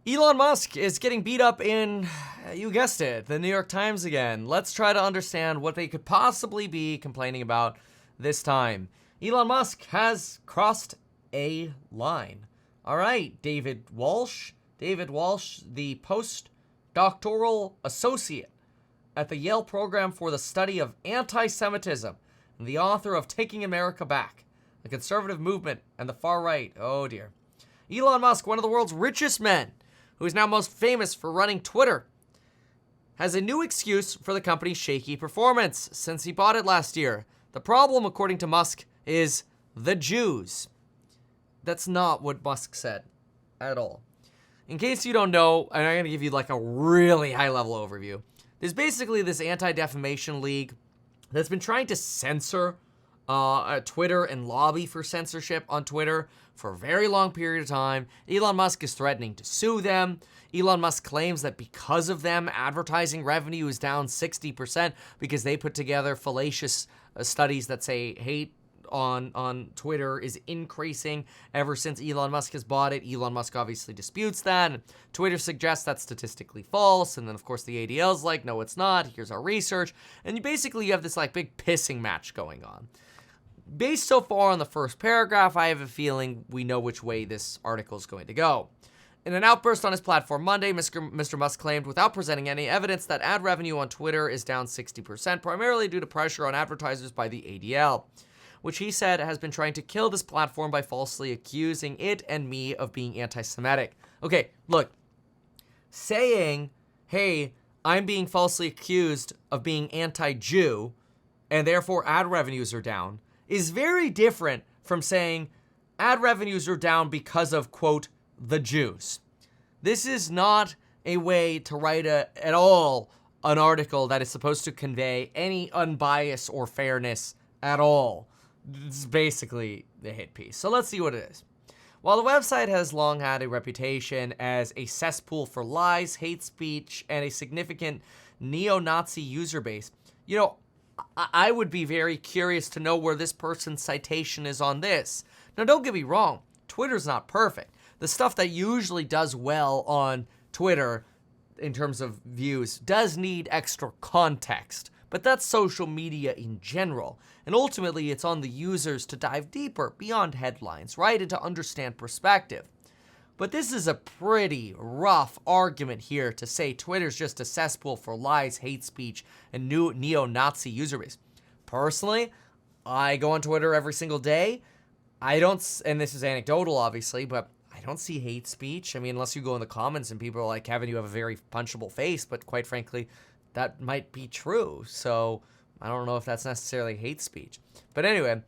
Elon Musk is getting beat up in, you guessed it, the New York Times again. Let's try to understand what they could possibly be complaining about this time. Elon Musk has crossed a line. All right, David Walsh. David Walsh, the postdoctoral associate at the Yale Program for the Study of Anti-Semitism and the author of Taking America Back, the conservative movement and the far right. Oh dear. Elon Musk, one of the world's richest men, who is now most famous for running Twitter, has a new excuse for the company's shaky performance since he bought it last year. The problem, according to Musk, is the Jews. That's not what Musk said at all. In case you don't know, and I'm going to give you like a really high-level overview, there's basically this anti-defamation league that's been trying to censor Twitter and lobby for censorship on Twitter for a very long period of time. Elon Musk is threatening to sue them. Elon Musk claims that because of them, advertising revenue is down 60% because they put together fallacious studies that say hate on Twitter is increasing ever since Elon Musk has bought it. Elon Musk obviously disputes that, and Twitter suggests that's statistically false, and then of course the ADL's like, no it's not, here's our research, and you have this like big pissing match going on. Based so far on the first paragraph, I have a feeling we know which way this article is going to go. In an outburst on his platform Monday, Mr. Musk claimed, without presenting any evidence, that ad revenue on Twitter is down 60%, primarily due to pressure on advertisers by the ADL, which he said has been trying to kill this platform by falsely accusing it and me of being anti-Semitic. Okay, look, saying, hey, I'm being falsely accused of being anti-Jew, and therefore ad revenues are down, is very different from saying ad revenues are down because of, quote, the Jews. This is not a way to write at all an article that is supposed to convey any unbiased or fairness at all. It's basically the hit piece. So let's see what it is. While the website has long had a reputation as a cesspool for lies, hate speech, and a significant neo-Nazi user base, I would be very curious to know where this person's citation is on this. Now, don't get me wrong. Twitter's not perfect. The stuff that usually does well on Twitter in terms of views does need extra context. But that's social media in general. And ultimately, it's on the users to dive deeper beyond headlines, right? And to understand perspective. But this is a pretty rough argument here to say Twitter's just a cesspool for lies, hate speech, and new neo-Nazi user base. Personally, I go on Twitter every single day. I don't, and this is anecdotal obviously, but I don't see hate speech. I mean, unless you go in the comments and people are like, Kevin, you have a very punchable face, but quite frankly, that might be true. So I don't know if that's necessarily hate speech. But anyway,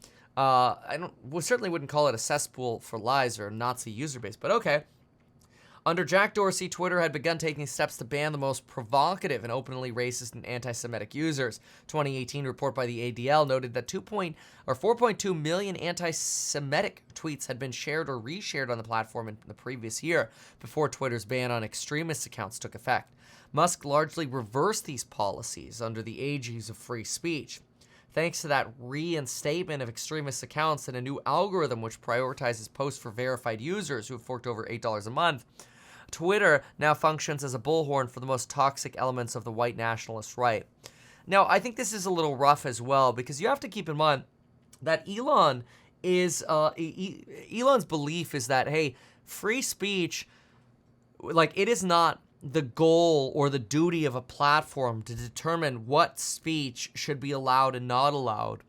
we certainly wouldn't call it a cesspool for lies or a Nazi user base, but okay. Under Jack Dorsey, Twitter had begun taking steps to ban the most provocative and openly racist and anti-Semitic users. 2018 report by the ADL noted that 4.2 million anti-Semitic tweets had been shared or reshared on the platform in the previous year, before Twitter's ban on extremist accounts took effect. Musk largely reversed these policies under the aegis of free speech. Thanks to that reinstatement of extremist accounts and a new algorithm which prioritizes posts for verified users who have forked over $8 a month, Twitter now functions as a bullhorn for the most toxic elements of the white nationalist right. Now, I think this is a little rough as well, because you have to keep in mind that Elon's belief is that, hey, free speech, like, it is not the goal or the duty of a platform to determine what speech should be allowed and not allowed.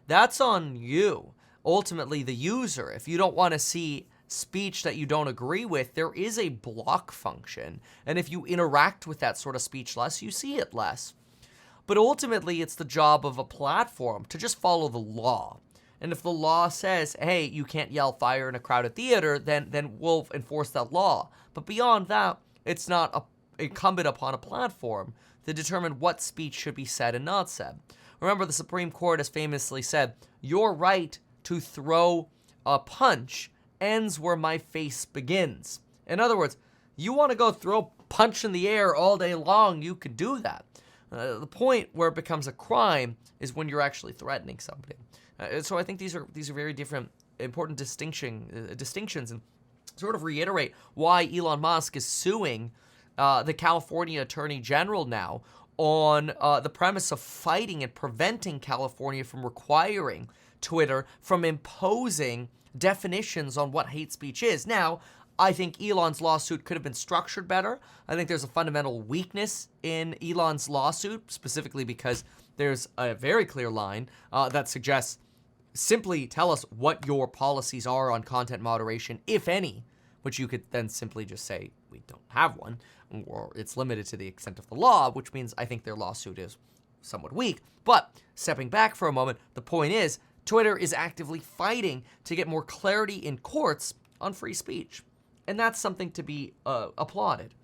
That's on you, ultimately the user. If you don't want to see speech that you don't agree with, there is a block function. And if you interact with that sort of speech less, you see it less. But ultimately, it's the job of a platform to just follow the law. And if the law says, hey, you can't yell fire in a crowded theater, then we'll enforce that law. But beyond that, it's not incumbent upon a platform to determine what speech should be said and not said. Remember, the Supreme Court has famously said, your right to throw a punch ends where my face begins. In other words, you want to go throw a punch in the air all day long, you could do that. The point where it becomes a crime is when you're actually threatening somebody. So I think these are very different, important distinctions. And sort of reiterate why Elon Musk is suing the California Attorney General now on the premise of fighting and preventing California from requiring Twitter from imposing definitions on what hate speech is. Now, I think Elon's lawsuit could have been structured better. I think there's a fundamental weakness in Elon's lawsuit, specifically because there's a very clear line that suggests simply tell us what your policies are on content moderation, if any, which you could then simply just say we don't have one, or it's limited to the extent of the law, which means I think their lawsuit is somewhat weak. But stepping back for a moment, the point is Twitter is actively fighting to get more clarity in courts on free speech. And that's something to be applauded.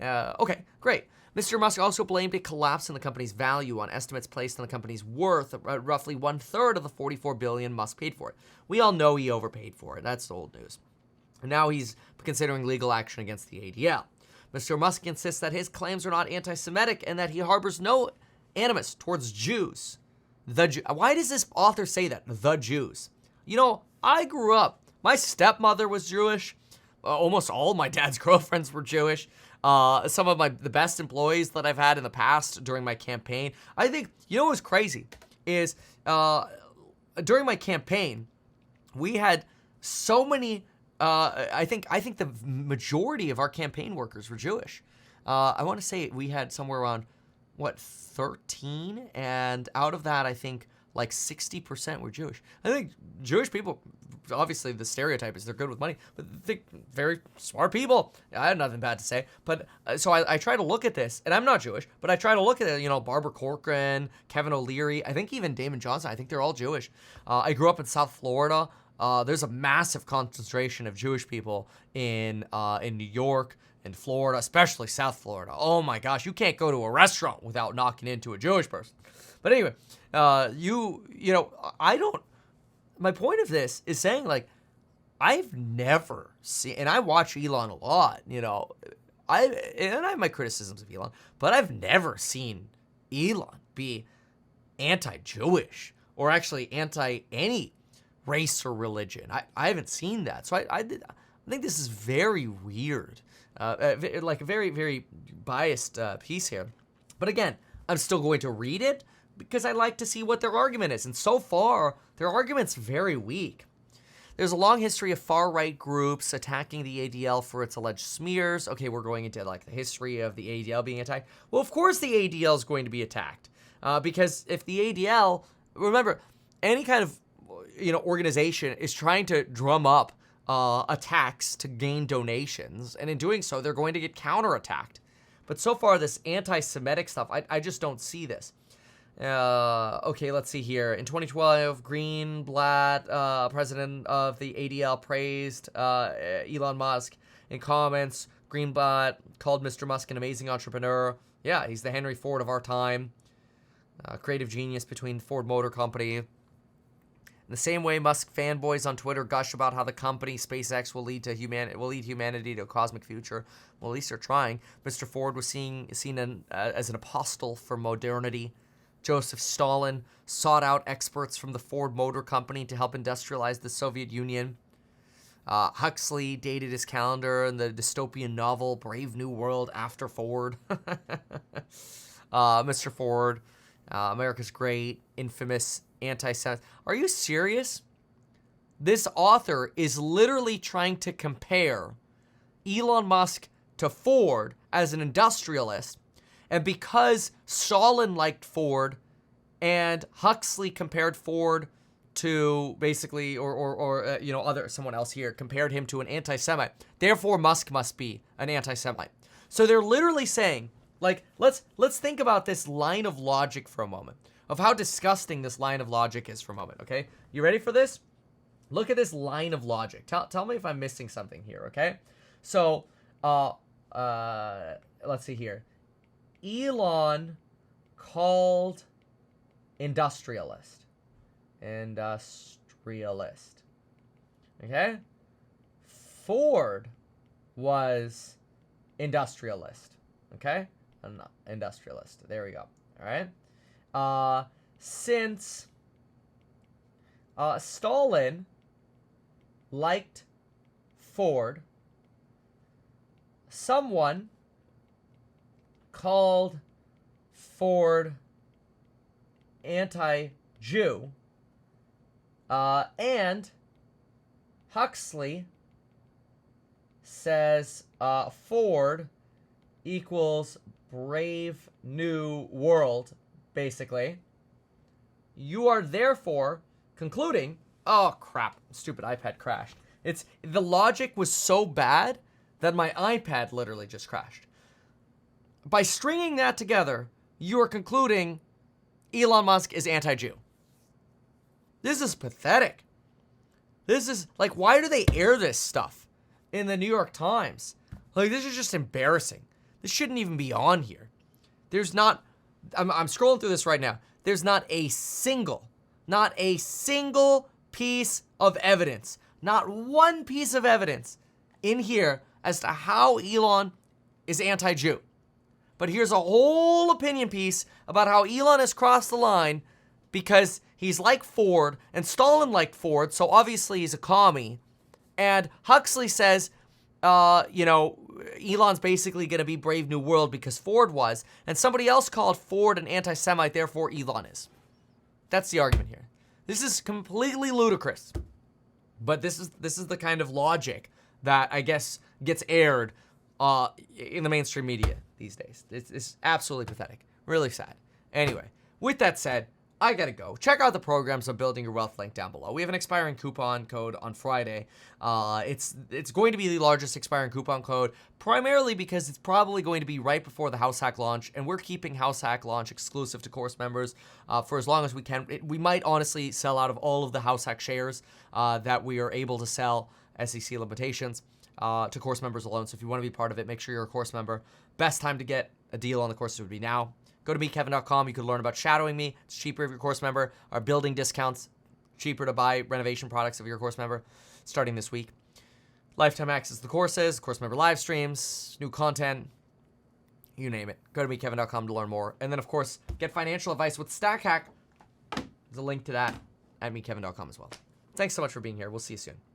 Okay, great. Mr. Musk also blamed a collapse in the company's value on estimates placed on the company's worth at roughly 1/3 of the $44 billion Musk paid for it. We all know he overpaid for it. That's old news. And now he's considering legal action against the ADL. Mr. Musk insists that his claims are not anti-Semitic and that he harbors no animus towards Jews. Why does this author say that? The Jews. You know, I grew up, my stepmother was Jewish. Almost all my dad's girlfriends were Jewish. Some of the best employees that I've had in the past during my campaign. I think, you know what's crazy is during my campaign, we had so many, I think the majority of our campaign workers were Jewish. I want to say we had somewhere around, 13? And out of that, I think like 60% were Jewish. I think Jewish people, obviously the stereotype is they're good with money, but they're very smart people. I have nothing bad to say. But so I try to look at this, and I'm not Jewish, but I try to look at it, Barbara Corcoran, Kevin O'Leary, I think even Damon Johnson, I think they're all Jewish. I grew up in South Florida. There's a massive concentration of Jewish people in New York and Florida, especially South Florida. Oh my gosh, you can't go to a restaurant without knocking into a Jewish person. But anyway, I don't, my point of this is saying, like, I've never seen, and I watch Elon a lot, I have my criticisms of Elon, but I've never seen Elon be anti-Jewish or actually anti any race or religion. I haven't seen that. So I think this is very weird, like a very, very biased piece here. But again, I'm still going to read it because I like to see what their argument is. And so far, their argument's very weak. There's a long history of far-right groups attacking the ADL for its alleged smears. Okay, we're going into like the history of the ADL being attacked. Well, of course the ADL is going to be attacked. Because if the ADL, remember, any kind of organization is trying to drum up attacks to gain donations. And in doing so, they're going to get counterattacked. But so far, this anti-Semitic stuff, I just don't see this. Okay, let's see here. In 2012, Greenblatt, president of the ADL, praised Elon Musk. In comments, Greenblatt called Mr. Musk an amazing entrepreneur. Yeah, he's the Henry Ford of our time. Creative genius between Ford Motor Company. In the same way, Musk fanboys on Twitter gush about how the company SpaceX will lead humanity to a cosmic future. Well, at least they're trying. Mr. Ford was seen as an apostle for modernity. Joseph Stalin sought out experts from the Ford Motor Company to help industrialize the Soviet Union. Huxley dated his calendar in the dystopian novel Brave New World after Ford. Mr. Ford, America's great, infamous anti-Semite. Are you serious? This author is literally trying to compare Elon Musk to Ford as an industrialist. And because Stalin liked Ford and Huxley compared Ford to basically, someone else here compared him to an anti-Semite, therefore Musk must be an anti-Semite. So they're literally saying, like, let's think about this line of logic for a moment, of how disgusting this line of logic is for a moment, okay? You ready for this? Look at this line of logic. Tell me if I'm missing something here, okay? So, let's see here. Elon called industrialist. Okay? Ford was industrialist. Okay? Industrialist. There we go. All right? Since Stalin liked Ford, someone called Ford anti-Jew, and Huxley says Ford equals Brave New World, basically. You are therefore concluding, oh crap, stupid iPad crashed. The logic was so bad that my iPad literally just crashed. By stringing that together, you are concluding Elon Musk is anti-Jew. This is pathetic. This is, like, why do they air this stuff in the New York Times? Like, this is just embarrassing. This shouldn't even be on here. There's not, I'm scrolling through this right now. There's not a single piece of evidence, not one piece of evidence in here as to how Elon is anti-Jew. But here's a whole opinion piece about how Elon has crossed the line because he's like Ford, and Stalin liked Ford, so obviously he's a commie. And Huxley says, Elon's basically going to be Brave New World because Ford was, and somebody else called Ford an anti-Semite, therefore Elon is. That's the argument here. This is completely ludicrous. But this is the kind of logic that I guess gets aired in the mainstream media these days. It's absolutely pathetic. Really sad. Anyway, with that said, I gotta go. Check out the programs on Building Your Wealth link down below. We have an expiring coupon code on Friday. It's going to be the largest expiring coupon code, primarily because it's probably going to be right before the House Hack launch, and we're keeping House Hack launch exclusive to course members for as long as we can. We might honestly sell out of all of the House Hack shares that we are able to sell, SEC limitations, to course members alone. So if you want to be part of it, make sure you're a course member. Best time to get a deal on the courses would be now. Go to meetkevin.com. You can learn about shadowing me. It's cheaper if you're a course member. Our building discounts, cheaper to buy renovation products if you're a course member, starting this week. Lifetime access to the courses, course member live streams, new content, you name it. Go to meetkevin.com to learn more. And then, of course, get financial advice with Stack Hack. There's a link to that at meetkevin.com as well. Thanks so much for being here. We'll see you soon.